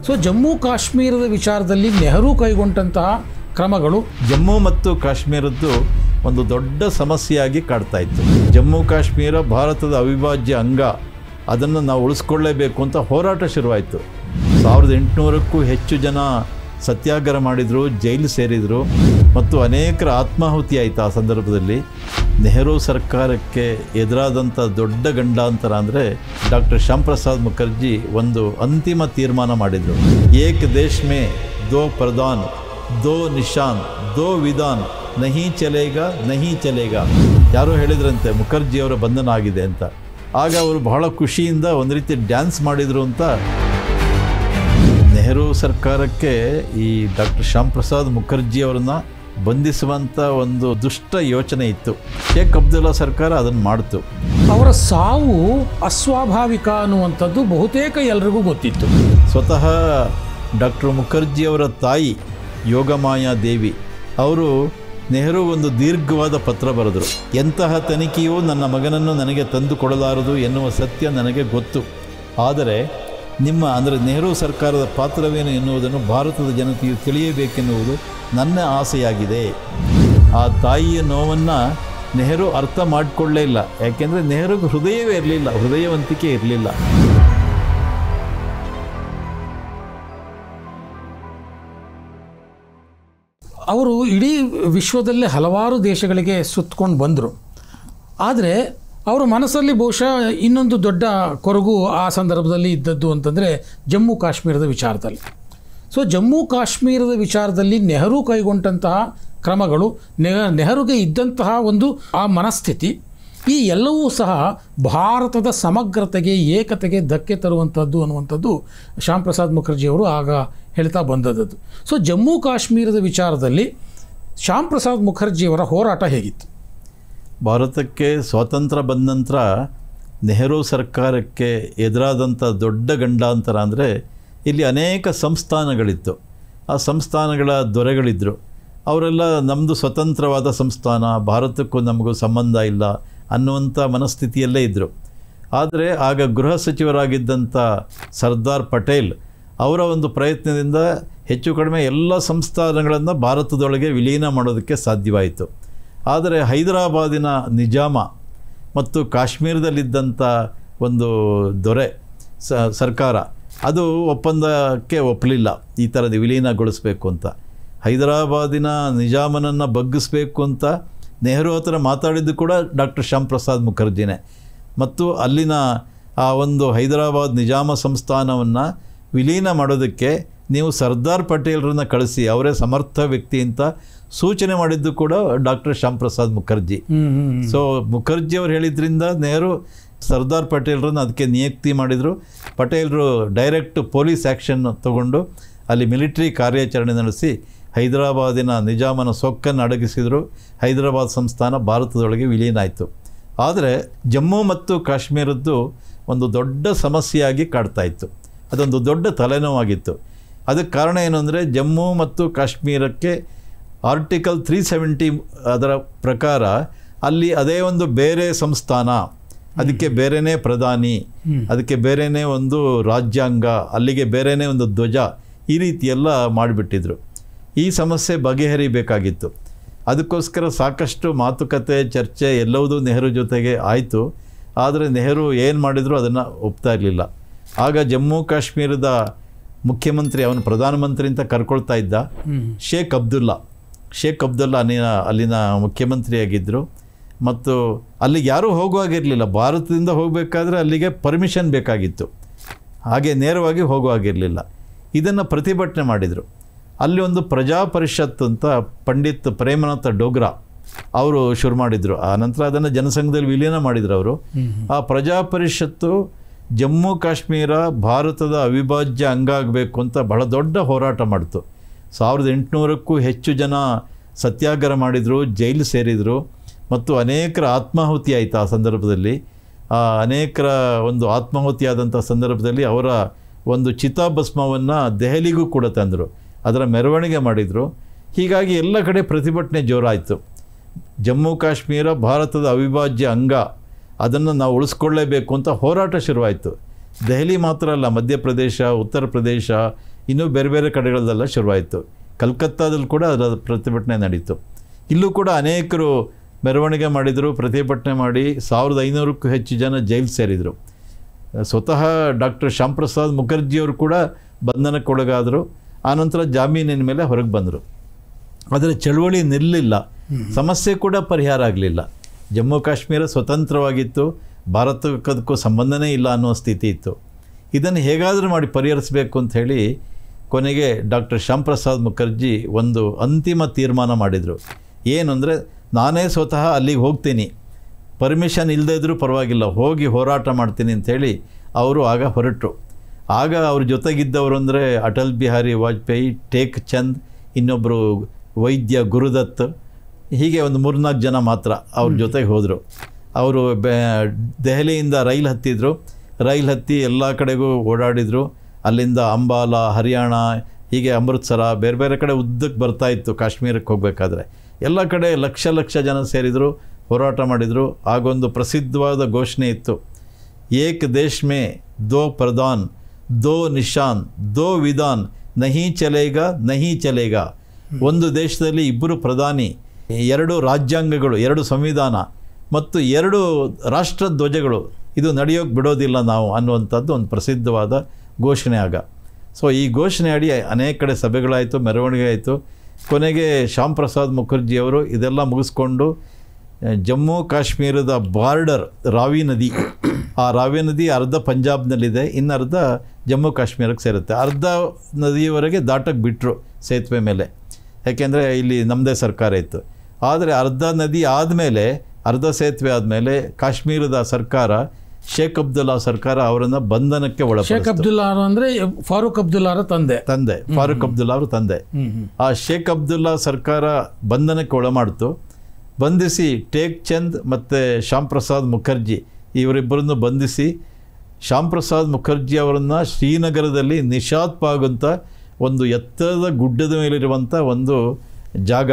So Jammu ಕಾಶ್ಮೀರದ ವಿಚಾರದಲ್ಲಿ ನೆಹರು ಕೈಗೊಂಡಂತಹ ಕ್ರಮಗಳು ಜಮ್ಮು ಮತ್ತು ಕಾಶ್ಮೀರದ್ದು ಒಂದು ದೊಡ್ಡ ಸಮಸ್ಯೆಯಾಗಿ ಕಾಡ್ತಾ ಇತ್ತು. ಜಮ್ಮು ಕಾಶ್ಮೀರ ಭಾರತದ ಅವಿಭಾಜ್ಯ ಅಂಗ, ಅದನ್ನು ನಾವು ಉಳಿಸ್ಕೊಳ್ಳೇಬೇಕು ಅಂತ ಹೋರಾಟ ಶುರುವಾಯಿತು. 1800ಕ್ಕೂ ಹೆಚ್ಚು ಜನ ಸತ್ಯಾಗ್ರಹ ಮಾಡಿದರು, ಜೈಲು ಸೇರಿದರು ಮತ್ತು ಅನೇಕರ ಆತ್ಮಾಹುತಿ ಆಯಿತು. ಆ ಸಂದರ್ಭದಲ್ಲಿ ನೆಹರು ಸರ್ಕಾರಕ್ಕೆ ಎದುರಾದಂಥ ದೊಡ್ಡ ಗಂಡಾಂತರ ಅಂದರೆ ಡಾಕ್ಟರ್ ಶ್ಯಾಮ್ ಪ್ರಸಾದ್ ಮುಖರ್ಜಿ ಒಂದು ಅಂತಿಮ ತೀರ್ಮಾನ ಮಾಡಿದರು. ಏಕ್ ದೇಶ್ ಮೇ ದೋ ಪ್ರಧಾನ್, ದೋ ನಿಶಾನ್, ದೋ ವಿಧಾನ್, ನಹಿ ಚಲೇಗಾ ನಹಿ ಚಲೇಗಾ. ಯಾರೋ ಹೇಳಿದ್ರಂತೆ ಮುಖರ್ಜಿಯವರ ಬಂಧನ ಆಗಿದೆ ಅಂತ. ಆಗ ಅವರು ಬಹಳ ಖುಷಿಯಿಂದ ಒಂದು ರೀತಿ ಡ್ಯಾನ್ಸ್ ಮಾಡಿದರು ಅಂತ. ನೆಹರು ಸರ್ಕಾರಕ್ಕೆ ಈ ಡಾಕ್ಟರ್ ಶ್ಯಾಮ್ ಪ್ರಸಾದ್ ಮುಖರ್ಜಿಯವರನ್ನು ಬಂಧಿಸುವಂಥ ಒಂದು ದುಷ್ಟ ಯೋಚನೆ ಇತ್ತು. ಶೇಖ್ ಅಬ್ದುಲ್ಲಾ ಸರ್ಕಾರ ಅದನ್ನು ಮಾಡ್ತು. ಅವರ ಸಾವು ಅಸ್ವಾಭಾವಿಕ ಅನ್ನುವಂಥದ್ದು ಬಹುತೇಕ ಎಲ್ರಿಗೂ ಗೊತ್ತಿತ್ತು. ಸ್ವತಃ ಡಾಕ್ಟರ್ ಮುಖರ್ಜಿಯವರ ತಾಯಿ ಯೋಗಮಾಯಾ ದೇವಿ ಅವರು ನೆಹರು ಒಂದು ದೀರ್ಘವಾದ ಪತ್ರ ಬರೆದರು. ಎಂತಹ ತನಿಖೆಯೂ ನನ್ನ ಮಗನನ್ನು ನನಗೆ ತಂದು ಕೊಡಲಾರದು ಎನ್ನುವ ಸತ್ಯ ನನಗೆ ಗೊತ್ತು. ಆದರೆ ನಿಮ್ಮ ಅಂದರೆ ನೆಹರು ಸರ್ಕಾರದ ಪಾತ್ರವೇನು ಎನ್ನುವುದನ್ನು ಭಾರತದ ಜನತೆಯು ತಿಳಿಯಬೇಕೆನ್ನುವುದು ನನ್ನ ಆಸೆಯಾಗಿದೆ. ಆ ತಾಯಿಯ ನೋವನ್ನು ನೆಹರು ಅರ್ಥ ಮಾಡಿಕೊಳ್ಳೇ ಇಲ್ಲ. ಯಾಕೆಂದರೆ ನೆಹರುಗೆ ಹೃದಯವೇ ಇರಲಿಲ್ಲ, ಹೃದಯವಂತಿಕೆ ಇರಲಿಲ್ಲ. ಅವರು ಇಡೀ ವಿಶ್ವದಲ್ಲೇ ಹಲವಾರು ದೇಶಗಳಿಗೆ ಸುತ್ತಕೊಂಡು ಬಂದರು. ಆದರೆ ಅವರ ಮನಸ್ಸಲ್ಲಿ ಬಹುಶಃ ಇನ್ನೊಂದು ದೊಡ್ಡ ಕೊರಗು ಆ ಸಂದರ್ಭದಲ್ಲಿ ಇದ್ದದ್ದು ಅಂತಂದರೆ ಜಮ್ಮು ಕಾಶ್ಮೀರದ ವಿಚಾರದಲ್ಲಿ. ಸೊ ಜಮ್ಮು ಕಾಶ್ಮೀರದ ವಿಚಾರದಲ್ಲಿ ನೆಹರು ಕೈಗೊಂಡಂತಹ ಕ್ರಮಗಳು, ನೆಹರುಗೆ ಇದ್ದಂತಹ ಒಂದು ಆ ಮನಸ್ಥಿತಿ, ಈ ಎಲ್ಲವೂ ಸಹ ಭಾರತದ ಸಮಗ್ರತೆಗೆ, ಏಕತೆಗೆ ಧಕ್ಕೆ ತರುವಂಥದ್ದು ಅನ್ನುವಂಥದ್ದು ಶ್ಯಾಮ್ ಪ್ರಸಾದ್ ಮುಖರ್ಜಿಯವರು ಆಗ ಹೇಳ್ತಾ ಬಂದದ್ದು. ಸೊ ಜಮ್ಮು ಕಾಶ್ಮೀರದ ವಿಚಾರದಲ್ಲಿ ಶ್ಯಾಮ್ ಪ್ರಸಾದ್ ಮುಖರ್ಜಿಯವರ ಹೋರಾಟ ಹೇಗಿತ್ತು? ಭಾರತಕ್ಕೆ ಸ್ವಾತಂತ್ರ್ಯ ಬಂದ ನಂತರ ನೆಹರು ಸರ್ಕಾರಕ್ಕೆ ಎದುರಾದಂಥ ದೊಡ್ಡ ಗಂಡಾಂತರ ಅಂದರೆ ಇಲ್ಲಿ ಅನೇಕ ಸಂಸ್ಥಾನಗಳಿತ್ತು. ಆ ಸಂಸ್ಥಾನಗಳ ದೊರೆಗಳಿದ್ದರು. ಅವರೆಲ್ಲ ನಮ್ಮದು ಸ್ವತಂತ್ರವಾದ ಸಂಸ್ಥಾನ, ಭಾರತಕ್ಕೂ ನಮಗೂ ಸಂಬಂಧ ಇಲ್ಲ ಅನ್ನುವಂಥ ಮನಸ್ಥಿತಿಯಲ್ಲೇ ಇದ್ದರು. ಆದರೆ ಆಗ ಗೃಹ ಸಚಿವರಾಗಿದ್ದಂಥ ಸರ್ದಾರ್ ಪಟೇಲ್ ಅವರ ಒಂದು ಪ್ರಯತ್ನದಿಂದ ಹೆಚ್ಚು ಕಡಿಮೆ ಎಲ್ಲ ಸಂಸ್ಥಾನಗಳನ್ನು ಭಾರತದೊಳಗೆ ವಿಲೀನ ಮಾಡೋದಕ್ಕೆ ಸಾಧ್ಯವಾಯಿತು. ಆದರೆ ಹೈದರಾಬಾದಿನ ನಿಜಾಮ ಮತ್ತು ಕಾಶ್ಮೀರದಲ್ಲಿದ್ದಂಥ ಒಂದು ದೊರೆ ಸರ್ಕಾರ ಅದು ಒಪ್ಪಂದಕ್ಕೆ ಒಪ್ಪಲಿಲ್ಲ, ಈ ಥರದ ವಿಲೀನಗೊಳಿಸಬೇಕು ಅಂತ. ಹೈದರಾಬಾದಿನ ನಿಜಾಮನನ್ನು ಬಗ್ಗಿಸಬೇಕು ಅಂತ ನೆಹರು ಹತ್ರ ಮಾತಾಡಿದ್ದು ಕೂಡ ಡಾಕ್ಟರ್ ಶ್ಯಾಮ್ ಪ್ರಸಾದ್ ಮುಖರ್ಜಿನೇ. ಮತ್ತು ಅಲ್ಲಿನ ಆ ಒಂದು ಹೈದರಾಬಾದ್ ನಿಜಾಮ ಸಂಸ್ಥಾನವನ್ನು ವಿಲೀನ ಮಾಡೋದಕ್ಕೆ ನೀವು ಸರ್ದಾರ್ ಪಟೇಲ್ರನ್ನ ಕಳಿಸಿ, ಅವರೇ ಸಮರ್ಥ ವ್ಯಕ್ತಿ ಅಂತ ಸೂಚನೆ ಮಾಡಿದ್ದು ಕೂಡ ಡಾಕ್ಟರ್ ಶ್ಯಾಮ್ ಪ್ರಸಾದ್ ಮುಖರ್ಜಿ. ಸೊ ಮುಖರ್ಜಿಯವರು ಹೇಳಿದ್ರಿಂದ ನೆಹರು ಸರ್ದಾರ್ ಪಟೇಲ್ರನ್ನ ಅದಕ್ಕೆ ನಿಯುಕ್ತಿ ಮಾಡಿದರು. ಪಟೇಲರು ಡೈರೆಕ್ಟ್ ಪೊಲೀಸ್ ಆ್ಯಕ್ಷನ್ ತಗೊಂಡು ಅಲ್ಲಿ ಮಿಲಿಟ್ರಿ ಕಾರ್ಯಾಚರಣೆ ನಡೆಸಿ ಹೈದರಾಬಾದಿನ ನಿಜಾಮನ ಸೊಕ್ಕನ್ನು ಅಡಗಿಸಿದರು. ಹೈದರಾಬಾದ್ ಸಂಸ್ಥಾನ ಭಾರತದೊಳಗೆ ವಿಲೀನ ಆಯಿತು. ಆದರೆ ಜಮ್ಮು ಮತ್ತು ಕಾಶ್ಮೀರದ್ದು ಒಂದು ದೊಡ್ಡ ಸಮಸ್ಯೆಯಾಗಿ ಕಾಡ್ತಾ ಇತ್ತು. ಅದೊಂದು ದೊಡ್ಡ ತಲೆನೋವಾಗಿತ್ತು. ಅದಕ್ಕೆ ಕಾರಣ ಏನು ಅಂದರೆ ಜಮ್ಮು ಮತ್ತು ಕಾಶ್ಮೀರಕ್ಕೆ ಆರ್ಟಿಕಲ್ 370 ಅದರ ಪ್ರಕಾರ ಅಲ್ಲಿ ಅದೇ ಒಂದು ಬೇರೆ ಸಂಸ್ಥಾನ, ಅದಕ್ಕೆ ಬೇರೆಯೇ ಪ್ರಧಾನಿ, ಅದಕ್ಕೆ ಬೇರೆಯೇ ಒಂದು ರಾಜ್ಯಾಂಗ, ಅಲ್ಲಿಗೆ ಬೇರೆಯೇ ಒಂದು ಧ್ವಜ, ಈ ರೀತಿಯೆಲ್ಲ ಮಾಡಿಬಿಟ್ಟಿದ್ರು. ಈ ಸಮಸ್ಯೆ ಬಗೆಹರಿಬೇಕಾಗಿತ್ತು. ಅದಕ್ಕೋಸ್ಕರ ಸಾಕಷ್ಟು ಮಾತುಕತೆ, ಚರ್ಚೆ ಎಲ್ಲವುದೂ ನೆಹರು ಜೊತೆಗೆ ಆಯಿತು. ಆದರೆ ನೆಹರು ಏನು ಮಾಡಿದ್ರು ಅದನ್ನು ಒಪ್ತಾ ಇರಲಿಲ್ಲ. ಆಗ ಜಮ್ಮು ಕಾಶ್ಮೀರದ ಮುಖ್ಯಮಂತ್ರಿ, ಅವನು ಪ್ರಧಾನಮಂತ್ರಿ ಅಂತ ಕರ್ಕೊಳ್ತಾ ಇದ್ದ ಶೇಖ್ ಅಬ್ದುಲ್ಲಾ ಅಲ್ಲಿನ ಮುಖ್ಯಮಂತ್ರಿಯಾಗಿದ್ದರು. ಮತ್ತು ಅಲ್ಲಿಗೆ ಯಾರೂ ಹೋಗುವಾಗಿರಲಿಲ್ಲ. ಭಾರತದಿಂದ ಹೋಗಬೇಕಾದ್ರೆ ಅಲ್ಲಿಗೆ ಪರ್ಮಿಷನ್ ಬೇಕಾಗಿತ್ತು, ಹಾಗೆ ನೇರವಾಗಿ ಹೋಗುವಾಗಿರಲಿಲ್ಲ. ಇದನ್ನು ಪ್ರತಿಭಟನೆ ಮಾಡಿದರು. ಅಲ್ಲಿ ಒಂದು ಪ್ರಜಾ ಪರಿಷತ್ ಅಂತ ಪಂಡಿತ್ ಪ್ರೇಮನಾಥ ಡೋಗ್ರಾ ಅವರು ಶುರು ಮಾಡಿದರು. ಆ ನಂತರ ಅದನ್ನು ಜನಸಂಘದಲ್ಲಿ ವಿಲೀನ ಮಾಡಿದರು ಅವರು. ಆ ಪ್ರಜಾ ಪರಿಷತ್ತು ಜಮ್ಮು ಕಾಶ್ಮೀರ ಭಾರತದ ಅವಿಭಾಜ್ಯ ಅಂಗ ಆಗಬೇಕು ಅಂತ ಬಹಳ ದೊಡ್ಡ ಹೋರಾಟ ಮಾಡಿತು. 1800ಕ್ಕೂ ಹೆಚ್ಚು ಜನ ಸತ್ಯಾಗ್ರಹ ಮಾಡಿದರು, ಜೈಲು ಸೇರಿದರು ಮತ್ತು ಅನೇಕರ ಆತ್ಮಾಹುತಿ ಆಯಿತು. ಆ ಸಂದರ್ಭದಲ್ಲಿ ಅನೇಕರ ಒಂದು ಆತ್ಮಾಹುತಿ ಆದಂಥ ಸಂದರ್ಭದಲ್ಲಿ ಅವರ ಒಂದು ಚಿತಾಭಸ್ಮವನ್ನು ದೆಹಲಿಗೂ ಕೂಡ ತಂದರು, ಅದರ ಮೆರವಣಿಗೆ ಮಾಡಿದರು. ಹೀಗಾಗಿ ಎಲ್ಲ ಕಡೆ ಪ್ರತಿಭಟನೆ ಜೋರಾಯಿತು. ಜಮ್ಮು ಕಾಶ್ಮೀರ ಭಾರತದ ಅವಿಭಾಜ್ಯ ಅಂಗ, ಅದನ್ನು ನಾವು ಉಳಿಸ್ಕೊಳ್ಳೇಬೇಕು ಅಂತ ಹೋರಾಟ ಶುರುವಾಯಿತು. ದೆಹಲಿ ಮಾತ್ರ ಅಲ್ಲ, ಮಧ್ಯಪ್ರದೇಶ, ಉತ್ತರ ಪ್ರದೇಶ, ಇನ್ನೂ ಬೇರೆ ಬೇರೆ ಕಡೆಗಳಲ್ಲೆಲ್ಲ ಶುರುವಾಯಿತು. ಕಲ್ಕತ್ತಾದಲ್ಲಿ ಕೂಡ ಅದರ ಪ್ರತಿಭಟನೆ ನಡೀತು. ಇಲ್ಲೂ ಕೂಡ ಅನೇಕರು ಮೆರವಣಿಗೆ ಮಾಡಿದರು, ಪ್ರತಿಭಟನೆ ಮಾಡಿ 1500ಕ್ಕೂ ಹೆಚ್ಚು ಜನ ಜೈಲು ಸೇರಿದರು. ಸ್ವತಃ ಡಾಕ್ಟರ್ ಶ್ಯಾಮ್ ಪ್ರಸಾದ್ ಮುಖರ್ಜಿಯವರು ಕೂಡ ಬಂಧನಕ್ಕೊಳಗಾದರು. ಆನಂತರ ಜಾಮೀನಿನ ಮೇಲೆ ಹೊರಗೆ ಬಂದರು. ಆದರೆ ಚಳುವಳಿ ನಿಲ್ಲಲಿಲ್ಲ, ಸಮಸ್ಯೆ ಕೂಡ ಪರಿಹಾರ ಆಗಲಿಲ್ಲ. ಜಮ್ಮು ಕಾಶ್ಮೀರ ಸ್ವತಂತ್ರವಾಗಿತ್ತು, ಭಾರತಕ್ಕದಕ್ಕೂ ಸಂಬಂಧನೇ ಇಲ್ಲ ಅನ್ನೋ ಸ್ಥಿತಿ ಇತ್ತು. ಇದನ್ನು ಹೇಗಾದರೂ ಮಾಡಿ ಪರಿಹರಿಸಬೇಕು ಅಂತ ಹೇಳಿ ಕೊನೆಗೆ ಡಾಕ್ಟರ್ ಶ್ಯಾಮ್ ಪ್ರಸಾದ್ ಮುಖರ್ಜಿ ಒಂದು ಅಂತಿಮ ತೀರ್ಮಾನ ಮಾಡಿದರು. ಏನು ಅಂದರೆ, ನಾನೇ ಸ್ವತಃ ಅಲ್ಲಿಗೆ ಹೋಗ್ತೀನಿ, ಪರ್ಮಿಷನ್ ಇಲ್ಲದೇ ಇದ್ದರೂ ಪರವಾಗಿಲ್ಲ, ಹೋಗಿ ಹೋರಾಟ ಮಾಡ್ತೀನಿ ಅಂಥೇಳಿ ಅವರು ಆಗ ಹೊರಟರು. ಆಗ ಅವ್ರ ಜೊತೆಗಿದ್ದವರು ಅಂದರೆ ಅಟಲ್ ಬಿಹಾರಿ ವಾಜಪೇಯಿ, ಟೇಕ್ ಚಂದ್, ಇನ್ನೊಬ್ಬರು ವೈದ್ಯ ಗುರುದತ್, ಹೀಗೆ ಒಂದು 3-4 ಜನ ಮಾತ್ರ ಅವ್ರ ಜೊತೆಗೆ ಹೋದರು. ಅವರು ದೆಹಲಿಯಿಂದ ರೈಲು ಹತ್ತಿದ್ರು. ರೈಲು ಹತ್ತಿ ಎಲ್ಲ ಕಡೆಗೂ ಓಡಾಡಿದರು. ಅಲ್ಲಿಂದ ಅಂಬಾಲಾ, ಹರಿಯಾಣ, ಹೀಗೆ ಅಮೃತ್ಸರ, ಬೇರೆ ಬೇರೆ ಕಡೆ ಉದ್ದಕ್ಕೆ ಬರ್ತಾಯಿತ್ತು ಕಾಶ್ಮೀರಕ್ಕೆ ಹೋಗಬೇಕಾದ್ರೆ. ಎಲ್ಲ ಕಡೆ ಲಕ್ಷ ಲಕ್ಷ ಜನ ಸೇರಿದರು, ಹೋರಾಟ ಮಾಡಿದರು. ಆಗೊಂದು ಪ್ರಸಿದ್ಧವಾದ ಘೋಷಣೆ ಇತ್ತು, ಏಕ್ ದೇಶ್ ಮೇ ದೋ ಪ್ರಧಾನ್, ದೋ ನಿಶಾನ್, ದೋ ವಿಧಾನ್, ನಹಿ ಚಲೇಗಾ ನಹಿ ಚಲೇಗಾ. ಒಂದು ದೇಶದಲ್ಲಿ 2 ಪ್ರಧಾನಿ, 2 ರಾಜ್ಯಾಂಗಗಳು, 2 ಸಂವಿಧಾನ ಮತ್ತು 2 ರಾಷ್ಟ್ರ ಧ್ವಜಗಳು, ಇದು ನಡೆಯೋಕ್ಕೆ ಬಿಡೋದಿಲ್ಲ ನಾವು ಅನ್ನುವಂಥದ್ದು ಒಂದು ಪ್ರಸಿದ್ಧವಾದ ಘೋಷಣೆ ಆಗ. ಸೊ ಈ ಘೋಷಣೆ ಅಡಿ ಅನೇಕ ಕಡೆ ಸಭೆಗಳಾಯಿತು, ಮೆರವಣಿಗೆ ಆಯಿತು. ಕೊನೆಗೆ ಶ್ಯಾಮ್ ಪ್ರಸಾದ್ ಮುಖರ್ಜಿಯವರು ಇದೆಲ್ಲ ಮುಗಿಸ್ಕೊಂಡು ಜಮ್ಮು ಕಾಶ್ಮೀರದ ಬಾರ್ಡರ್ ರಾವಿ ನದಿ, ಆ ರಾವಿ ನದಿ ಅರ್ಧ ಪಂಜಾಬ್ನಲ್ಲಿದೆ, ಇನ್ನು ಅರ್ಧ ಜಮ್ಮು ಕಾಶ್ಮೀರಕ್ಕೆ ಸೇರುತ್ತೆ. ಅರ್ಧ ನದಿಯವರೆಗೆ ದಾಟಕ್ಕೆ ಬಿಟ್ಟರು ಸೇತುವೆ ಮೇಲೆ, ಯಾಕೆಂದರೆ ಇಲ್ಲಿ ನಮ್ಮದೇ ಸರ್ಕಾರ ಇತ್ತು. ಆದರೆ ಅರ್ಧ ನದಿ ಆದಮೇಲೆ, ಅರ್ಧ ಸೇತುವೆ ಆದಮೇಲೆ ಕಾಶ್ಮೀರದ ಸರ್ಕಾರ, ಶೇಖ್ ಅಬ್ದುಲ್ಲಾ ಸರ್ಕಾರ ಅವರನ್ನು ಬಂಧನಕ್ಕೆ ಒಳಪಡಿಸಿತು. ಶೇಖ್ ಅಬ್ದುಲ್ಲಾ ಅಂದರೆ ಫಾರೂಕ್ ಅಬ್ದುಲ್ಲಾರ ತಂದೆ, ಫಾರೂಕ್ ಅಬ್ದುಲ್ಲಾ ಅವರು ತಂದೆ. ಆ ಶೇಖ್ ಅಬ್ದುಲ್ಲಾ ಸರ್ಕಾರ ಬಂಧನಕ್ಕೆ ಒಳಮಾಡ್ತು. ಬಂಧಿಸಿ ಟೇಕ್ ಚಂದ್ ಮತ್ತು ಶ್ಯಾಮ್ ಪ್ರಸಾದ್ ಮುಖರ್ಜಿ ಇವರಿಬ್ಬರನ್ನು ಬಂಧಿಸಿ, ಶ್ಯಾಮ್ ಪ್ರಸಾದ್ ಮುಖರ್ಜಿ ಅವರನ್ನು ಶ್ರೀನಗರದಲ್ಲಿ ನಿಶಾತ್ ಪಾಗ್ ಅಂತ ಒಂದು ಎತ್ತರದ ಗುಡ್ಡದ ಮೇಲಿರುವಂಥ ಒಂದು ಜಾಗ,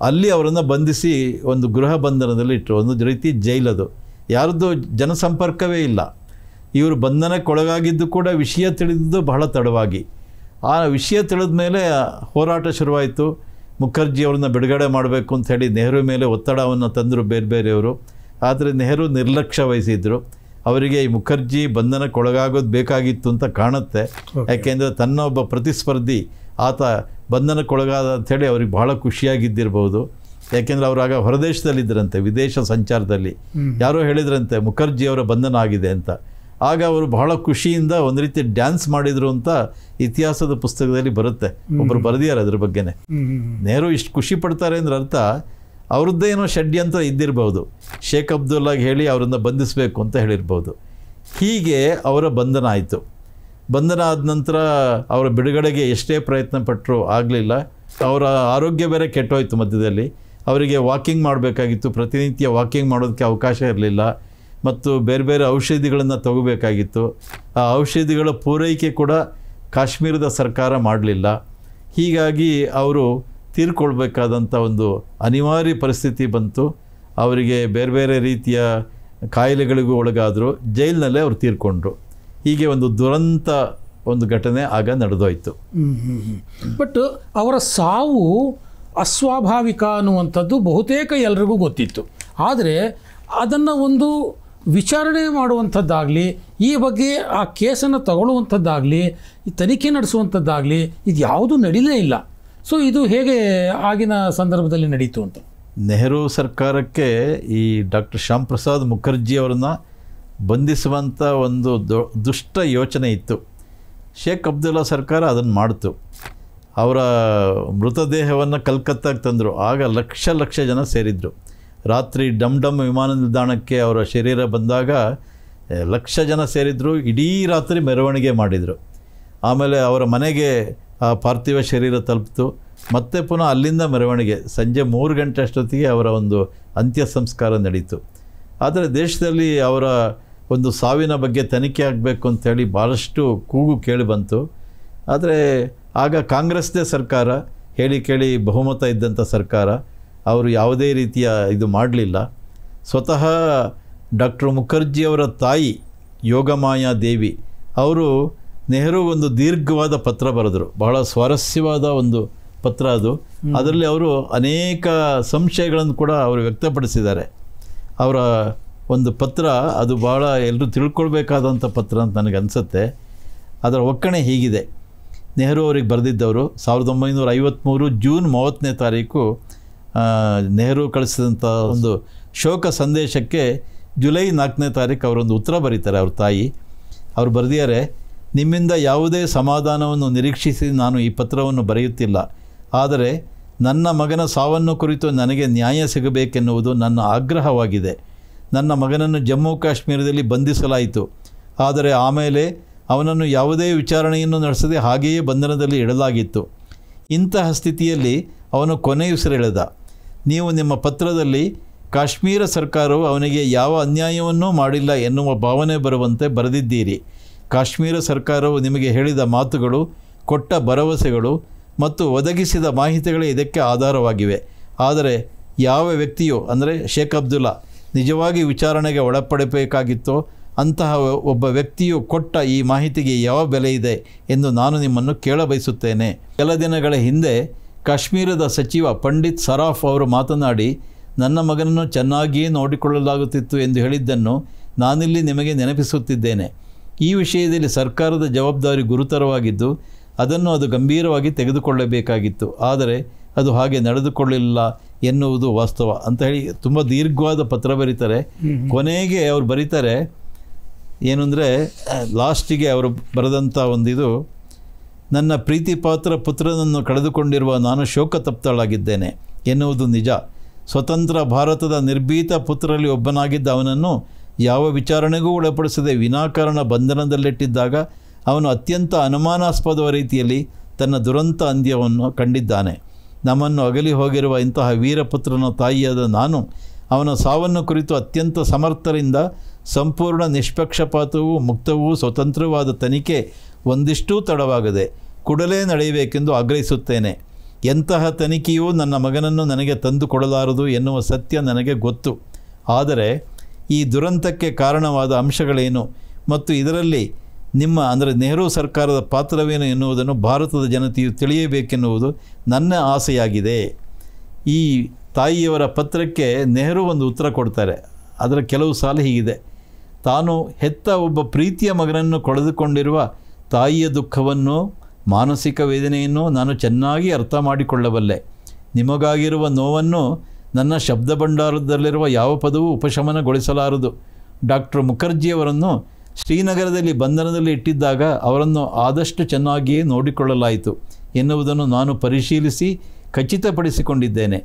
ಅಲ್ಲಿ ಅವರನ್ನು ಬಂಧಿಸಿ ಒಂದು ಗೃಹ ಬಂಧನದಲ್ಲಿ ಇಟ್ಟರು. ಒಂದು ರೀತಿ ಜೈಲದು, ಯಾರ್ದು ಜನಸಂಪರ್ಕವೇ ಇಲ್ಲ. ಇವರು ಬಂಧನಕ್ಕೊಳಗಾಗಿದ್ದು ಕೂಡ ವಿಷಯ ತಿಳಿದಿದ್ದು ಬಹಳ ತಡವಾಗಿ. ಆ ವಿಷಯ ತಿಳಿದ ಮೇಲೆ ಹೋರಾಟ ಶುರುವಾಯಿತು. ಮುಖರ್ಜಿ ಅವ್ರನ್ನ ಬಿಡುಗಡೆ ಮಾಡಬೇಕು ಅಂಥೇಳಿ ನೆಹರು ಮೇಲೆ ಒತ್ತಡವನ್ನು ತಂದರು ಬೇರೆ ಬೇರೆಯವರು. ಆದರೆ ನೆಹರು ನಿರ್ಲಕ್ಷ್ಯ ವಹಿಸಿದ್ರು. ಅವರಿಗೆ ಈ ಮುಖರ್ಜಿ ಬಂಧನಕ್ಕೊಳಗಾಗೋದು ಬೇಕಾಗಿತ್ತು ಅಂತ ಕಾಣುತ್ತೆ. ಯಾಕೆಂದರೆ ತನ್ನ ಒಬ್ಬ ಪ್ರತಿಸ್ಪರ್ಧಿ ಆತ ಬಂಧನಕ್ಕೊಳಗಾದ ಅಂಥೇಳಿ ಅವ್ರಿಗೆ ಬಹಳ ಖುಷಿಯಾಗಿದ್ದಿರ್ಬೋದು. ಯಾಕೆಂದರೆ ಅವರಾಗ ಹೊರದೇಶದಲ್ಲಿದ್ದರಂತೆ, ವಿದೇಶ ಸಂಚಾರದಲ್ಲಿ. ಯಾರೋ ಹೇಳಿದ್ರಂತೆ ಮುಖರ್ಜಿಯವರ ಬಂಧನ ಆಗಿದೆ ಅಂತ. ಆಗ ಅವರು ಬಹಳ ಖುಷಿಯಿಂದ ಒಂದು ರೀತಿ ಡ್ಯಾನ್ಸ್ ಮಾಡಿದರು ಅಂತ ಇತಿಹಾಸದ ಪುಸ್ತಕದಲ್ಲಿ ಬರುತ್ತೆ. ಒಬ್ಬರು ಬರೆದಿದ್ದಾರೆ ಅದ್ರ ಬಗ್ಗೆನೇ. ನೆಹರು ಇಷ್ಟು ಖುಷಿ ಪಡ್ತಾರೆ ಅಂದ್ರೆ ಅರ್ಥ ಅವ್ರದ್ದೇನೋ ಷಡ್ಯಂತ್ರ ಇದ್ದಿರ್ಬೋದು, ಶೇಖ್ ಅಬ್ದುಲ್ಲಾಗೆ ಹೇಳಿ ಅವರನ್ನು ಬಂಧಿಸಬೇಕು ಅಂತ ಹೇಳಿರ್ಬೋದು. ಹೀಗೆ ಅವರ ಬಂಧನ ಆಯಿತು. ಬಂಧನ ಆದ ನಂತರ ಅವರ ಬಿಡುಗಡೆಗೆ ಎಷ್ಟೇ ಪ್ರಯತ್ನ ಪಟ್ಟರೂ ಆಗಲಿಲ್ಲ. ಅವರ ಆರೋಗ್ಯ ಬೇರೆ ಕೆಟ್ಟೋಯ್ತು ಮಧ್ಯದಲ್ಲಿ. ಅವರಿಗೆ ವಾಕಿಂಗ್ ಮಾಡಬೇಕಾಗಿತ್ತು, ಪ್ರತಿನಿತ್ಯ ವಾಕಿಂಗ್ ಮಾಡೋದಕ್ಕೆ ಅವಕಾಶ ಇರಲಿಲ್ಲ. ಮತ್ತು ಬೇರೆ ಬೇರೆ ಔಷಧಿಗಳನ್ನು ತಗೋಬೇಕಾಗಿತ್ತು. ಆ ಔಷಧಿಗಳ ಪೂರೈಕೆ ಕೂಡ ಕಾಶ್ಮೀರದ ಸರ್ಕಾರ ಮಾಡಲಿಲ್ಲ. ಹೀಗಾಗಿ ಅವರು ತೀರ್ಕೊಳ್ಬೇಕಾದಂಥ ಒಂದು ಅನಿವಾರ್ಯ ಪರಿಸ್ಥಿತಿ ಬಂತು. ಅವರಿಗೆ ಬೇರೆ ಬೇರೆ ರೀತಿಯ ಕಾಯಿಲೆಗಳಿಗೂ ಒಳಗಾದರು, ಜೈಲಿನಲ್ಲೇ ಅವರು ತೀರ್ಕೊಂಡ್ರು. ಹೀಗೆ ಒಂದು ದುರಂತ ಒಂದು ಘಟನೆ ಆಗ ನಡೆದೋಯ್ತು. ಬಟ್ ಅವರ ಸಾವು ಅಸ್ವಾಭಾವಿಕ ಅನ್ನುವಂಥದ್ದು ಬಹುತೇಕ ಎಲ್ರಿಗೂ ಗೊತ್ತಿತ್ತು. ಆದರೆ ಅದನ್ನು ಒಂದು ವಿಚಾರಣೆ ಮಾಡುವಂಥದ್ದಾಗಲಿ, ಈ ಬಗ್ಗೆ ಆ ಕೇಸನ್ನು ತಗೊಳ್ಳುವಂಥದ್ದಾಗಲಿ, ಈ ತನಿಖೆ ನಡೆಸುವಂಥದ್ದಾಗಲಿ, ಇದು ಯಾವುದೂ ನಡೀಲೇ ಇಲ್ಲ. ಸೊ ಇದು ಹೇಗೆ ಆಗಿನ ಸಂದರ್ಭದಲ್ಲಿ ನಡೀತು ಅಂತ? ನೆಹರು ಸರ್ಕಾರಕ್ಕೆ ಈ ಡಾಕ್ಟರ್ ಶ್ಯಾಮ್ ಪ್ರಸಾದ್ ಮುಖರ್ಜಿ ಅವರನ್ನು ಬಂಧಿಸುವಂಥ ಒಂದು ದುಷ್ಟ ಯೋಚನೆ ಇತ್ತು. ಶೇಖ್ ಅಬ್ದುಲ್ಲಾ ಸರ್ಕಾರ ಅದನ್ನು ಮಾಡ್ತು. ಅವರ ಮೃತದೇಹವನ್ನು ಕಲ್ಕತ್ತಾಗೆ ತಂದರು. ಆಗ ಲಕ್ಷ ಲಕ್ಷ ಜನ ಸೇರಿದ್ರು. ರಾತ್ರಿ ಡಮ್ ಡಮ್ ವಿಮಾನ ನಿಲ್ದಾಣಕ್ಕೆ ಅವರ ಶರೀರ ಬಂದಾಗ ಲಕ್ಷ ಜನ ಸೇರಿದ್ರು. ಇಡೀ ರಾತ್ರಿ ಮೆರವಣಿಗೆ ಮಾಡಿದರು. ಆಮೇಲೆ ಅವರ ಮನೆಗೆ ಆ ಪಾರ್ಥಿವ ಶರೀರ ತಲುಪಿತು. ಮತ್ತೆ ಪುನಃ ಅಲ್ಲಿಂದ ಮೆರವಣಿಗೆ ಸಂಜೆ 3 ಗಂಟೆ ಅಷ್ಟೊತ್ತಿಗೆ ಅವರ ಒಂದು ಅಂತ್ಯ ಸಂಸ್ಕಾರ ನಡೀತು. ಆದರೆ ದೇಶದಲ್ಲಿ ಅವರ ಒಂದು ಸಾವಿನ ಬಗ್ಗೆ ತನಿಖೆ ಆಗಬೇಕು ಅಂಥೇಳಿ ಭಾಳಷ್ಟು ಕೂಗು ಕೇಳಿ ಬಂತು. ಆದರೆ ಆಗ ಕಾಂಗ್ರೆಸ್ದೇ ಸರ್ಕಾರ, ಹೇಳಿ ಕೇಳಿ ಬಹುಮತ ಇದ್ದಂಥ ಸರ್ಕಾರ, ಅವರು ಯಾವುದೇ ರೀತಿಯ ಇದು ಮಾಡಲಿಲ್ಲ. ಸ್ವತಃ ಡಾಕ್ಟರ್ ಮುಖರ್ಜಿಯವರ ತಾಯಿ ಯೋಗಮಾಯಾ ದೇವಿ ಅವರು ನೆಹರು ಒಂದು ದೀರ್ಘವಾದ ಪತ್ರ ಬರೆದರು, ಬಹಳ ಸ್ವಾರಸ್ಯವಾದ ಒಂದು ಪತ್ರ ಅದು. ಅದರಲ್ಲಿ ಅವರು ಅನೇಕ ಸಂಶಯಗಳನ್ನು ಕೂಡ ಅವರು ವ್ಯಕ್ತಪಡಿಸಿದ್ದಾರೆ. ಅವರ ಒಂದು ಪತ್ರ ಅದು ಭಾಳ ಎಲ್ಲರೂ ತಿಳ್ಕೊಳ್ಬೇಕಾದಂಥ ಪತ್ರ ಅಂತ ನನಗೆ ಅನಿಸುತ್ತೆ. ಅದರ ಒಕ್ಕಣೆ ಹೀಗಿದೆ. ನೆಹರು ಅವರಿಗೆ ಬರೆದಿದ್ದವರು 1953 ಜೂನ್ 30ನೇ ತಾರೀಕು ನೆಹರು ಕಳಿಸಿದಂಥ ಒಂದು ಶೋಕ ಸಂದೇಶಕ್ಕೆ ಜುಲೈ 4ನೇ ತಾರೀಕು ಅವರೊಂದು ಉತ್ತರ ಬರೀತಾರೆ ಅವ್ರ ತಾಯಿ. ಅವರು ಬರೆದಿದ್ದಾರೆ, ನಿಮ್ಮಿಂದ ಯಾವುದೇ ಸಮಾಧಾನವನ್ನು ನಿರೀಕ್ಷಿಸಿ ನಾನು ಈ ಪತ್ರವನ್ನು ಬರೆಯುತ್ತಿಲ್ಲ. ಆದರೆ ನನ್ನ ಮಗನ ಸಾವನ್ನು ಕುರಿತು ನನಗೆ ನ್ಯಾಯ ಸಿಗಬೇಕೆನ್ನುವುದು ನನ್ನ ಆಗ್ರಹವಾಗಿದೆ. ನನ್ನ ಮಗನನ್ನು ಜಮ್ಮು ಕಾಶ್ಮೀರದಲ್ಲಿ ಬಂಧಿಸಲಾಯಿತು. ಆದರೆ ಆಮೇಲೆ ಅವನನ್ನು ಯಾವುದೇ ವಿಚಾರಣೆಯನ್ನು ನಡೆಸದೆ ಹಾಗೆಯೇ ಬಂಧನದಲ್ಲಿ ಇಡಲಾಗಿತ್ತು. ಇಂತಹ ಸ್ಥಿತಿಯಲ್ಲಿ ಅವನು ಕೊನೆಯುಸಿರೆಳೆದ. ನೀವು ನಿಮ್ಮ ಪತ್ರದಲ್ಲಿ ಕಾಶ್ಮೀರ ಸರ್ಕಾರವು ಅವನಿಗೆ ಯಾವ ಅನ್ಯಾಯವನ್ನೂ ಮಾಡಿಲ್ಲ ಎನ್ನುವ ಭಾವನೆ ಬರುವಂತೆ ಬರೆದಿದ್ದೀರಿ. ಕಾಶ್ಮೀರ ಸರ್ಕಾರವು ನಿಮಗೆ ಹೇಳಿದ ಮಾತುಗಳು, ಕೊಟ್ಟ ಭರವಸೆಗಳು ಮತ್ತು ಒದಗಿಸಿದ ಮಾಹಿತಿಗಳೇ ಇದಕ್ಕೆ ಆಧಾರವಾಗಿವೆ. ಆದರೆ ಯಾವ ವ್ಯಕ್ತಿಯು ಅಂದರೆ ಶೇಖ್ ಅಬ್ದುಲ್ಲಾ ನಿಜವಾಗಿ ವಿಚಾರಣೆಗೆ ಒಳಪಡಬೇಕಾಗಿತ್ತೋ ಅಂತಹ ಒಬ್ಬ ವ್ಯಕ್ತಿಯು ಕೊಟ್ಟ ಈ ಮಾಹಿತಿಗೆ ಯಾವ ಬೆಲೆ ಇದೆ ಎಂದು ನಾನು ನಿಮ್ಮನ್ನು ಕೇಳಬಯಸುತ್ತೇನೆ. ಕೆಲ ದಿನಗಳ ಹಿಂದೆ ಕಾಶ್ಮೀರದ ಸಚಿವ ಪಂಡಿತ್ ಸರಾಫ್ ಅವರು ಮಾತನಾಡಿ ನನ್ನ ಮಗನನ್ನು ಚೆನ್ನಾಗಿಯೇ ನೋಡಿಕೊಳ್ಳಲಾಗುತ್ತಿತ್ತು ಎಂದು ಹೇಳಿದ್ದನ್ನು ನಾನಿಲ್ಲಿ ನಿಮಗೆ ನೆನಪಿಸುತ್ತಿದ್ದೇನೆ. ಈ ವಿಷಯದಲ್ಲಿ ಸರ್ಕಾರದ ಜವಾಬ್ದಾರಿ ಗುರುತರವಾಗಿದ್ದು ಅದನ್ನು ಅದು ಗಂಭೀರವಾಗಿ ತೆಗೆದುಕೊಳ್ಳಬೇಕಾಗಿತ್ತು. ಆದರೆ ಅದು ಹಾಗೆ ನಡೆದುಕೊಳ್ಳಲಿಲ್ಲ ಎನ್ನುವುದು ವಾಸ್ತವ ಅಂತ ಹೇಳಿ ತುಂಬ ದೀರ್ಘವಾದ ಪತ್ರ ಬರೀತಾರೆ. ಕೊನೆಗೆ ಅವರು ಬರೀತಾರೆ ಏನು ಅಂದರೆ, ಲಾಸ್ಟಿಗೆ ಅವರು ಬರೆದಂಥ ಒಂದಿದು, ನನ್ನ ಪ್ರೀತಿ ಪಾತ್ರ ಪುತ್ರನನ್ನು ಕಳೆದುಕೊಂಡಿರುವ ನಾನು ಶೋಕತಪ್ತಳಾಗಿದ್ದೇನೆ ಎನ್ನುವುದು ನಿಜ. ಸ್ವತಂತ್ರ ಭಾರತದ ನಿರ್ಭೀತ ಪುತ್ರರಲ್ಲಿ ಒಬ್ಬನಾಗಿದ್ದ ಅವನನ್ನು ಯಾವ ವಿಚಾರಣೆಗೂ ಒಳಪಡಿಸದೆ ವಿನಾಕಾರಣ ಬಂಧನದಲ್ಲಿಟ್ಟಿದ್ದಾಗ ಅವನು ಅತ್ಯಂತ ಅನುಮಾನಾಸ್ಪದ ರೀತಿಯಲ್ಲಿ ತನ್ನ ದುರಂತ ಅಂತ್ಯವನ್ನು ಕಂಡಿದ್ದಾನೆ. ನಮ್ಮನ್ನು ಅಗಲಿ ಹೋಗಿರುವ ಇಂತಹ ವೀರಪುತ್ರನ ತಾಯಿಯಾದ ನಾನು ಅವನ ಸಾವನ್ನು ಕುರಿತು ಅತ್ಯಂತ ಸಮರ್ಥರಿಂದ ಸಂಪೂರ್ಣ ನಿಷ್ಪಕ್ಷಪಾತವೂ ಮುಕ್ತವೂ ಸ್ವತಂತ್ರವಾದ ತನಿಖೆ ಒಂದಿಷ್ಟೂ ತಡವಾಗದೆ ಕೂಡಲೇ ನಡೆಯಬೇಕೆಂದು ಆಗ್ರಹಿಸುತ್ತೇನೆ. ಎಂತಹ ತನಿಖೆಯೂ ನನ್ನ ಮಗನನ್ನು ನನಗೆ ತಂದು ಕೊಡಲಾರದು ಎನ್ನುವ ಸತ್ಯ ನನಗೆ ಗೊತ್ತು. ಆದರೆ ಈ ದುರಂತಕ್ಕೆ ಕಾರಣವಾದ ಅಂಶಗಳೇನು ಮತ್ತು ಇದರಲ್ಲಿ ನಿಮ್ಮ ಅಂದರೆ ನೆಹರು ಸರ್ಕಾರದ ಪಾತ್ರವೇನು ಎನ್ನುವುದನ್ನು ಭಾರತದ ಜನತೆಯು ತಿಳಿಯಬೇಕೆನ್ನುವುದು ನನ್ನ ಆಸೆಯಾಗಿದೆ. ಈ ತಾಯಿಯವರ ಪತ್ರಕ್ಕೆ ನೆಹರು ಒಂದು ಉತ್ತರ ಕೊಡ್ತಾರೆ. ಅದರ ಕೆಲವು ಸಾಲು ಹೀಗಿದೆ: ತಾನು ಹೆತ್ತ ಒಬ್ಬ ಪ್ರೀತಿಯ ಮಗನನ್ನು ಕಳೆದುಕೊಂಡಿರುವ ತಾಯಿಯ ದುಃಖವನ್ನು, ಮಾನಸಿಕ ವೇದನೆಯನ್ನು ನಾನು ಚೆನ್ನಾಗಿ ಅರ್ಥ ಮಾಡಿಕೊಳ್ಳಬಲ್ಲೆ. ನಿಮಗಾಗಿರುವ ನೋವನ್ನು ನನ್ನ ಶಬ್ದ ಭಂಡಾರದಲ್ಲಿರುವ ಯಾವ ಪದವೂ ಉಪಶಮನಗೊಳಿಸಲಾರದು. ಡಾಕ್ಟರ್ ಮುಖರ್ಜಿಯವರನ್ನು ಶ್ರೀನಗರದಲ್ಲಿ ಬಂಧನದಲ್ಲಿ ಇಟ್ಟಿದ್ದಾಗ ಅವರನ್ನು ಆದಷ್ಟು ಚೆನ್ನಾಗಿಯೇ ನೋಡಿಕೊಳ್ಳಲಾಯಿತು ಎನ್ನುವುದನ್ನು ನಾನು ಪರಿಶೀಲಿಸಿ ಖಚಿತಪಡಿಸಿಕೊಂಡಿದ್ದೇನೆ.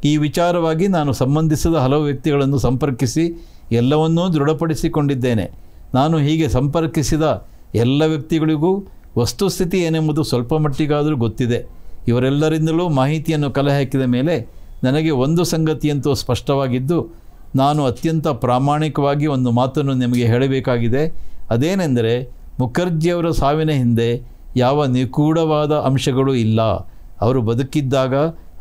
ಈ ವಿಚಾರವಾಗಿ ನಾನು ಸಂಬಂಧಿಸಿದ ಹಲವು ವ್ಯಕ್ತಿಗಳನ್ನು ಸಂಪರ್ಕಿಸಿ ಎಲ್ಲವನ್ನೂ ದೃಢಪಡಿಸಿಕೊಂಡಿದ್ದೇನೆ. ನಾನು ಹೀಗೆ ಸಂಪರ್ಕಿಸಿದ ಎಲ್ಲ ವ್ಯಕ್ತಿಗಳಿಗೂ ವಸ್ತುಸ್ಥಿತಿ ಏನೆಂಬುದು ಸ್ವಲ್ಪ ಮಟ್ಟಿಗಾದರೂ ಗೊತ್ತಿದೆ. ಇವರೆಲ್ಲರಿಂದಲೂ ಮಾಹಿತಿಯನ್ನು ಕಲೆ ಹಾಕಿದ ಮೇಲೆ ನನಗೆ ಒಂದು ಸಂಗತಿಯಂತೂ ಸ್ಪಷ್ಟವಾಗಿದ್ದು, ನಾನು ಅತ್ಯಂತ ಪ್ರಾಮಾಣಿಕವಾಗಿ ಒಂದು ಮಾತನ್ನು ನಿಮಗೆ ಹೇಳಬೇಕಾಗಿದೆ. ಅದೇನೆಂದರೆ, ಮುಖರ್ಜಿಯವರ ಸಾವಿನ ಹಿಂದೆ ಯಾವ ನಿಗೂಢವಾದ ಅಂಶಗಳೂ ಇಲ್ಲ. ಅವರು ಬದುಕಿದ್ದಾಗ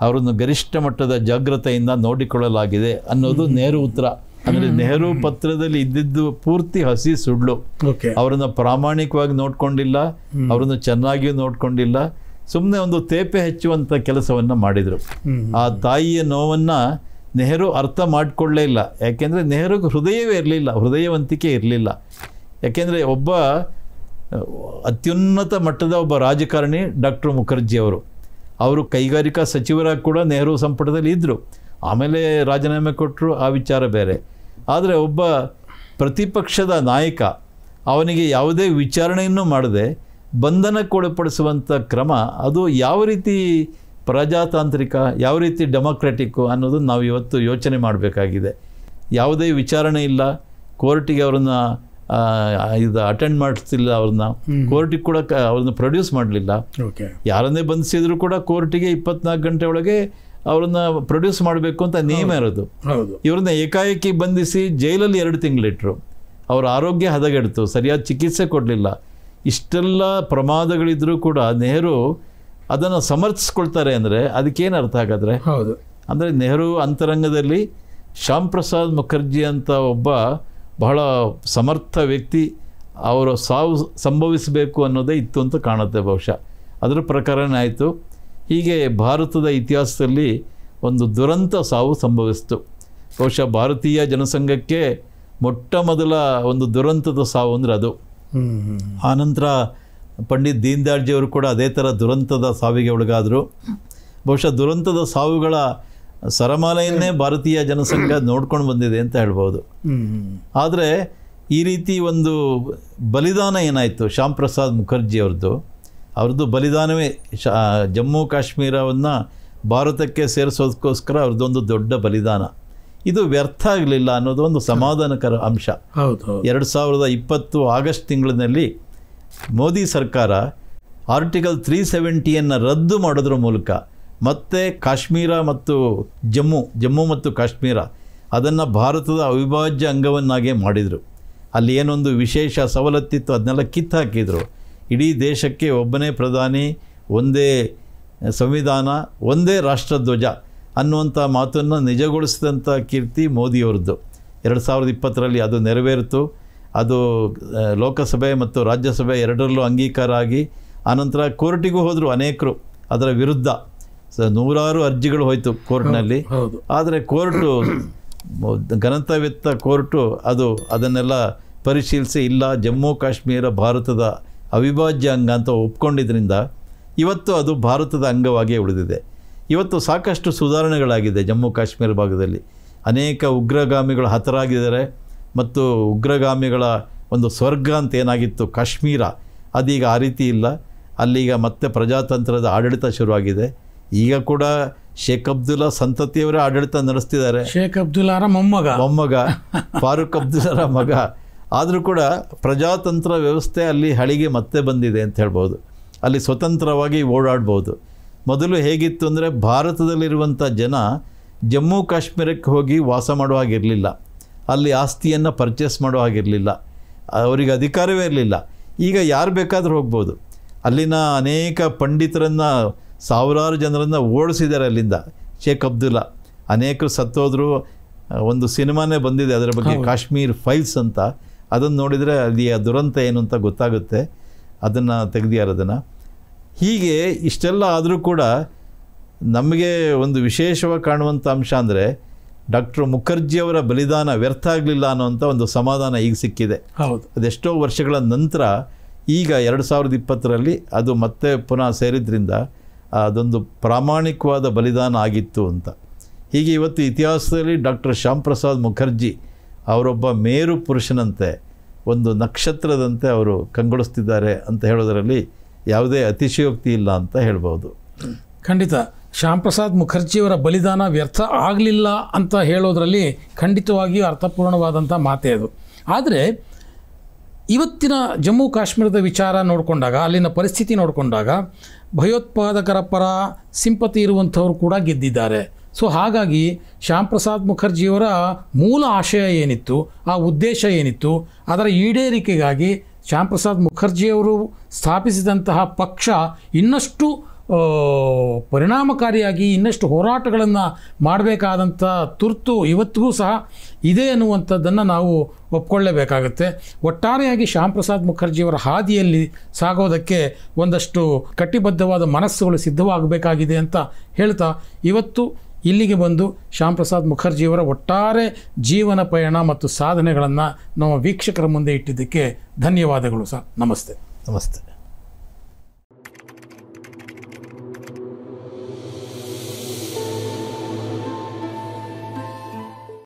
ಅವರನ್ನು ಗರಿಷ್ಠ ಮಟ್ಟದ ಜಾಗ್ರತೆಯಿಂದ ನೋಡಿಕೊಳ್ಳಲಾಗಿದೆ ಅನ್ನೋದು ನೆಹರು ಉತ್ತರ. ಅಂದರೆ ನೆಹರು ಪತ್ರದಲ್ಲಿ ಇದ್ದಿದ್ದು ಪೂರ್ತಿ ಹಸಿ ಸುಳ್ಳು. ಅವರನ್ನು ಪ್ರಾಮಾಣಿಕವಾಗಿ ನೋಡ್ಕೊಂಡಿಲ್ಲ, ಅವರನ್ನು ಚೆನ್ನಾಗಿಯೂ ನೋಡ್ಕೊಂಡಿಲ್ಲ, ಸುಮ್ಮನೆ ಒಂದು ತೇಪೆ ಹಚ್ಚುವಂಥ ಕೆಲಸವನ್ನು ಮಾಡಿದರು. ಆ ತಾಯಿಯ ನೋವನ್ನು ನೆಹರು ಅರ್ಥ ಮಾಡಿಕೊಳ್ಳೇ ಇಲ್ಲ. ಯಾಕೆಂದರೆ ನೆಹರುಗೆ ಹೃದಯವೇ ಇರಲಿಲ್ಲ, ಹೃದಯವಂತಿಕೆ ಇರಲಿಲ್ಲ. ಯಾಕೆಂದರೆ ಒಬ್ಬ ಅತ್ಯುನ್ನತ ಮಟ್ಟದ ಒಬ್ಬ ರಾಜಕಾರಣಿ ಡಾಕ್ಟರ್ ಮುಖರ್ಜಿಯವರು, ಅವರು ಕೈಗಾರಿಕಾ ಸಚಿವರಾಗಿ ಕೂಡ ನೆಹರು ಸಂಪುಟದಲ್ಲಿ ಇದ್ದರು. ಆಮೇಲೆ ರಾಜೀನಾಮೆ ಕೊಟ್ಟರು, ಆ ವಿಚಾರ ಬೇರೆ. ಆದರೆ ಒಬ್ಬ ಪ್ರತಿಪಕ್ಷದ ನಾಯಕ ಅವನಿಗೆ ಯಾವುದೇ ವಿಚಾರಣೆಯನ್ನು ಮಾಡದೆ ಬಂಧನಕ್ಕೊಳಪಡಿಸುವಂಥ ಕ್ರಮ, ಅದು ಯಾವ ರೀತಿ ಪ್ರಜಾತಾಂತ್ರಿಕ, ಯಾವ ರೀತಿ ಡೆಮೊಕ್ರೆಟಿಕ್ಕು ಅನ್ನೋದನ್ನು ನಾವು ಇವತ್ತು ಯೋಚನೆ ಮಾಡಬೇಕಾಗಿದೆ. ಯಾವುದೇ ವಿಚಾರಣೆ ಇಲ್ಲ, ಕೋರ್ಟಿಗೆ ಅವ್ರನ್ನ ಇದು ಅಟೆಂಡ್ ಮಾಡಿಸ್ತಿಲ್ಲ, ಅವ್ರನ್ನ ಕೋರ್ಟಿಗೆ ಕೂಡ ಅವ್ರನ್ನ ಪ್ರೊಡ್ಯೂಸ್ ಮಾಡಲಿಲ್ಲ. ಯಾರನ್ನೇ ಬಂಧಿಸಿದ್ರು ಕೂಡ ಕೋರ್ಟಿಗೆ 24 ಗಂಟೆ ಒಳಗೆ ಅವ್ರನ್ನ ಪ್ರೊಡ್ಯೂಸ್ ಮಾಡಬೇಕು ಅಂತ ನಿಯಮ ಇರೋದು. ಇವ್ರನ್ನ ಏಕಾಏಕಿ ಬಂಧಿಸಿ ಜೈಲಲ್ಲಿ 2 ತಿಂಗಳಿಟ್ರು. ಅವರ ಆರೋಗ್ಯ ಹದಗೆಡ್ತು, ಸರಿಯಾದ ಚಿಕಿತ್ಸೆ ಕೊಡಲಿಲ್ಲ. ಇಷ್ಟೆಲ್ಲ ಪ್ರಮಾದಗಳಿದ್ರೂ ಕೂಡ ನೆಹರು ಅದನ್ನು ಸಮರ್ಥಿಸ್ಕೊಳ್ತಾರೆ ಅಂದರೆ ಅದಕ್ಕೇನು ಅರ್ಥ ಹಾಗಾದರೆ? ಅಂದರೆ ನೆಹರು ಅಂತರಂಗದಲ್ಲಿ ಶ್ಯಾಮ್ ಪ್ರಸಾದ್ ಮುಖರ್ಜಿ ಅಂತ ಒಬ್ಬ ಬಹಳ ಸಮರ್ಥ ವ್ಯಕ್ತಿ, ಅವರ ಸಾವು ಸಂಭವಿಸಬೇಕು ಅನ್ನೋದೇ ಇತ್ತು ಅಂತ ಕಾಣುತ್ತೆ ಬಹುಶಃ. ಅದರ ಪ್ರಕಾರನೇ ಆಯಿತು. ಹೀಗೆ ಭಾರತದ ಇತಿಹಾಸದಲ್ಲಿ ಒಂದು ದುರಂತ ಸಾವು ಸಂಭವಿಸಿತು. ಬಹುಶಃ ಭಾರತೀಯ ಜನಸಂಘಕ್ಕೆ ಮೊಟ್ಟ ಮೊದಲ ಒಂದು ದುರಂತದ ಸಾವು ಅಂದರೆ ಅದು. ಆನಂತರ ಪಂಡಿತ್ ದೀನ್ ದಯಾಳ್ಜಿಯವರು ಕೂಡ ಅದೇ ಥರ ದುರಂತದ ಸಾವಿಗೆ ಒಳಗಾದರು. ಬಹುಶಃ ದುರಂತದ ಸಾವುಗಳ ಸರಮಾಲೆಯನ್ನೇ ಭಾರತೀಯ ಜನಸಂಘ ನೋಡ್ಕೊಂಡು ಬಂದಿದೆ ಅಂತ ಹೇಳ್ಬೋದು. ಆದರೆ ಈ ರೀತಿ ಒಂದು ಬಲಿದಾನ ಏನಾಯಿತು ಶ್ಯಾಮ್ ಪ್ರಸಾದ್ ಮುಖರ್ಜಿಯವ್ರದ್ದು ಬಲಿದಾನವೇ ಜಮ್ಮು ಕಾಶ್ಮೀರವನ್ನು ಭಾರತಕ್ಕೆ ಸೇರಿಸೋದಕ್ಕೋಸ್ಕರ ಅವ್ರದ್ದೊಂದು ದೊಡ್ಡ ಬಲಿದಾನ. ಇದು ವ್ಯರ್ಥ ಆಗಲಿಲ್ಲ ಅನ್ನೋದು ಒಂದು ಸಮಾಧಾನಕರ ಅಂಶ. 2020 ಆಗಸ್ಟ್ ತಿಂಗಳಿನಲ್ಲಿ ಮೋದಿ ಸರ್ಕಾರ ಆರ್ಟಿಕಲ್ 370 ರದ್ದು ಮಾಡೋದ್ರ ಮೂಲಕ ಮತ್ತೆ ಕಾಶ್ಮೀರ ಮತ್ತು ಜಮ್ಮು ಮತ್ತು ಕಾಶ್ಮೀರ ಅದನ್ನು ಭಾರತದ ಅವಿಭಾಜ್ಯ ಅಂಗವನ್ನಾಗೇ ಮಾಡಿದರು. ಅಲ್ಲಿ ಏನೊಂದು ವಿಶೇಷ ಸವಲತ್ತಿತ್ತು ಅದನ್ನೆಲ್ಲ ಕಿತ್ತಾಕಿದ್ರು. ಇಡೀ ದೇಶಕ್ಕೆ ಒಬ್ಬನೇ ಪ್ರಧಾನಿ, ಒಂದೇ ಸಂವಿಧಾನ, ಒಂದೇ ರಾಷ್ಟ್ರಧ್ವಜ ಅನ್ನುವಂಥ ಮಾತನ್ನು ನಿಜಗೊಳಿಸಿದಂಥ ಕೀರ್ತಿ ಮೋದಿಯವ್ರದ್ದು. 2020ರಲ್ಲಿ ಅದು ನೆರವೇರಿತು. ಅದು ಲೋಕಸಭೆ ಮತ್ತು ರಾಜ್ಯಸಭೆ ಎರಡರಲ್ಲೂ ಅಂಗೀಕಾರ ಆಗಿ ಆನಂತರ ಕೋರ್ಟಿಗೂ ಹೋದರು ಅನೇಕರು ಅದರ ವಿರುದ್ಧ. ನೂರಾರು ಅರ್ಜಿಗಳು ಹೋಯಿತು ಕೋರ್ಟ್ನಲ್ಲಿ. ಆದರೆ ಕೋರ್ಟು ಘನತಾವೆತ್ತ ಕೋರ್ಟು ಅದನ್ನೆಲ್ಲ ಪರಿಶೀಲಿಸಿ ಇಲ್ಲ, ಜಮ್ಮು ಕಾಶ್ಮೀರ ಭಾರತದ ಅವಿಭಾಜ್ಯ ಅಂಗ ಅಂತ ಒಪ್ಕೊಂಡಿದ್ದರಿಂದ ಇವತ್ತು ಅದು ಭಾರತದ ಅಂಗವಾಗಿಯೇ ಉಳಿದಿದೆ. ಇವತ್ತು ಸಾಕಷ್ಟು ಸುಧಾರಣೆಗಳಾಗಿದೆ ಜಮ್ಮು ಕಾಶ್ಮೀರ ಭಾಗದಲ್ಲಿ. ಅನೇಕ ಉಗ್ರಗಾಮಿಗಳು ಹತರಾಗಿದ್ದಾರೆ ಮತ್ತು ಉಗ್ರಗಾಮಿಗಳ ಒಂದು ಸ್ವರ್ಗ ಅಂತ ಏನಾಗಿತ್ತು ಕಾಶ್ಮೀರ, ಅದೀಗ ಆ ರೀತಿ ಇಲ್ಲ. ಅಲ್ಲೀಗ ಮತ್ತೆ ಪ್ರಜಾತಂತ್ರದ ಆಡಳಿತ ಶುರುವಾಗಿದೆ. ಈಗ ಕೂಡ ಶೇಖ್ ಅಬ್ದುಲ್ಲಾ ಸಂತತಿಯವರೇ ಆಡಳಿತ ನಡೆಸ್ತಿದ್ದಾರೆ. ಶೇಖ್ ಅಬ್ದುಲ್ಲಾರ ಮೊಮ್ಮಗ ಫಾರೂಕ್ ಅಬ್ದುಲ್ಲಾರ ಮಗ. ಆದರೂ ಕೂಡ ಪ್ರಜಾತಂತ್ರ ವ್ಯವಸ್ಥೆ ಅಲ್ಲಿ ಹಳಿಗೆ ಮತ್ತೆ ಬಂದಿದೆ ಅಂತ ಹೇಳ್ಬೋದು. ಅಲ್ಲಿ ಸ್ವತಂತ್ರವಾಗಿ ಓಡಾಡ್ಬೋದು. ಮೊದಲು ಹೇಗಿತ್ತು ಅಂದರೆ ಭಾರತದಲ್ಲಿರುವಂಥ ಜನ ಜಮ್ಮು ಕಾಶ್ಮೀರಕ್ಕೆ ಹೋಗಿ ವಾಸ ಮಾಡೋ ಹಾಗಿರಲಿಲ್ಲ, ಅಲ್ಲಿ ಆಸ್ತಿಯನ್ನು ಪರ್ಚೇಸ್ ಮಾಡೋ ಹಾಗಿರಲಿಲ್ಲ, ಅವರಿಗೆ ಅಧಿಕಾರವೇ ಇರಲಿಲ್ಲ. ಈಗ ಯಾರು ಬೇಕಾದರೂ ಹೋಗ್ಬೋದು. ಅಲ್ಲಿನ ಅನೇಕ ಪಂಡಿತರನ್ನು, ಸಾವಿರಾರು ಜನರನ್ನು ಓಡಿಸಿದ್ದಾರೆ ಅಲ್ಲಿಂದ ಶೇಖ್ ಅಬ್ದುಲ್ಲಾ. ಅನೇಕರು ಸತ್ತೋದ್ರು. ಒಂದು ಸಿನಿಮಾನೇ ಬಂದಿದೆ ಅದರ ಬಗ್ಗೆ, ಕಾಶ್ಮೀರ್ ಫೈಲ್ಸ್ ಅಂತ. ಅದನ್ನು ನೋಡಿದರೆ ಅಲ್ಲಿ ಆ ದುರಂತ ಏನು ಅಂತ ಗೊತ್ತಾಗುತ್ತೆ. ಅದನ್ನು ತೆಗೆದಿಯಾರದನ್ನು. ಹೀಗೆ ಇಷ್ಟೆಲ್ಲ ಆದರೂ ಕೂಡ ನಮಗೆ ಒಂದು ವಿಶೇಷವಾಗಿ ಕಾಣುವಂಥ ಅಂಶ ಅಂದರೆ ಡಾಕ್ಟರ್ ಮುಖರ್ಜಿಯವರ ಬಲಿದಾನ ವ್ಯರ್ಥ ಆಗಲಿಲ್ಲ ಅನ್ನೋಂಥ ಒಂದು ಸಮಾಧಾನ ಈಗ ಸಿಕ್ಕಿದೆ. ಅದೆಷ್ಟೋ ವರ್ಷಗಳ ನಂತರ ಈಗ 2020ರಲ್ಲಿ ಅದು ಮತ್ತೆ ಪುನಃ ಸೇರಿದ್ರಿಂದ ಅದೊಂದು ಪ್ರಾಮಾಣಿಕವಾದ ಬಲಿದಾನ ಆಗಿತ್ತು ಅಂತ. ಹೀಗೆ ಇವತ್ತು ಇತಿಹಾಸದಲ್ಲಿ ಡಾಕ್ಟರ್ ಶ್ಯಾಮ್ ಪ್ರಸಾದ್ ಮುಖರ್ಜಿ ಅವರೊಬ್ಬ ಮೇರು ಪುರುಷನಂತೆ, ಒಂದು ನಕ್ಷತ್ರದಂತೆ ಅವರು ಕಂಗೊಳಿಸ್ತಿದ್ದಾರೆ ಅಂತ ಹೇಳೋದರಲ್ಲಿ ಯಾವುದೇ ಅತಿಶಯೋಕ್ತಿ ಇಲ್ಲ ಅಂತ ಹೇಳ್ಬೋದು. ಖಂಡಿತ ಶ್ಯಾಮ್ ಪ್ರಸಾದ್ ಮುಖರ್ಜಿಯವರ ಬಲಿದಾನ ವ್ಯರ್ಥ ಆಗಲಿಲ್ಲ ಅಂತ ಹೇಳೋದರಲ್ಲಿ ಖಂಡಿತವಾಗಿಯೂ ಅರ್ಥಪೂರ್ಣವಾದಂಥ ಮಾತೇ ಅದು. ಆದರೆ ಇವತ್ತಿನ ಜಮ್ಮು ಕಾಶ್ಮೀರದ ವಿಚಾರ ನೋಡಿಕೊಂಡಾಗ, ಅಲ್ಲಿನ ಪರಿಸ್ಥಿತಿ ನೋಡಿಕೊಂಡಾಗ ಭಯೋತ್ಪಾದಕರ ಪರ ಸಿಂಪತಿ ಇರುವಂಥವ್ರು ಕೂಡ ಗೆದ್ದಿದ್ದಾರೆ. ಸೊ ಹಾಗಾಗಿ ಶ್ಯಾಮ್ ಪ್ರಸಾದ್ ಮುಖರ್ಜಿಯವರ ಮೂಲ ಆಶಯ ಏನಿತ್ತು, ಆ ಉದ್ದೇಶ ಏನಿತ್ತು, ಅದರ ಈಡೇರಿಕೆಗಾಗಿ ಶ್ಯಾಮ್ ಪ್ರಸಾದ್ ಮುಖರ್ಜಿಯವರು ಸ್ಥಾಪಿಸಿದಂತಹ ಪಕ್ಷ ಇನ್ನಷ್ಟು ಪರಿಣಾಮಕಾರಿಯಾಗಿ ಇನ್ನಷ್ಟು ಹೋರಾಟಗಳನ್ನು ಮಾಡಬೇಕಾದಂಥ ತುರ್ತು ಇವತ್ತಿಗೂ ಸಹ ಇದೆ ಅನ್ನುವಂಥದ್ದನ್ನು ನಾವು ಒಪ್ಕೊಳ್ಳೇಬೇಕಾಗತ್ತೆ. ಒಟ್ಟಾರೆಯಾಗಿ ಶ್ಯಾಮ್ ಪ್ರಸಾದ್ ಮುಖರ್ಜಿಯವರ ಹಾದಿಯಲ್ಲಿ ಸಾಗೋದಕ್ಕೆ ಒಂದಷ್ಟು ಕಟ್ಟಿಬದ್ಧವಾದ ಮನಸ್ಸುಗಳು ಸಿದ್ಧವಾಗಬೇಕಾಗಿದೆ ಅಂತ ಹೇಳ್ತಾ ಇವತ್ತು ಇಲ್ಲಿಗೆ ಬಂದು ಶ್ಯಾಮ್ ಪ್ರಸಾದ್ ಮುಖರ್ಜಿಯವರ ಒಟ್ಟಾರೆ ಜೀವನ ಪಯಣ ಮತ್ತು ಸಾಧನೆಗಳನ್ನು ನಮ್ಮ ವೀಕ್ಷಕರ ಮುಂದೆ ಇಟ್ಟಿದ್ದಕ್ಕೆ ಧನ್ಯವಾದಗಳು ಸರ್. ನಮಸ್ತೆ. ನಮಸ್ತೆ.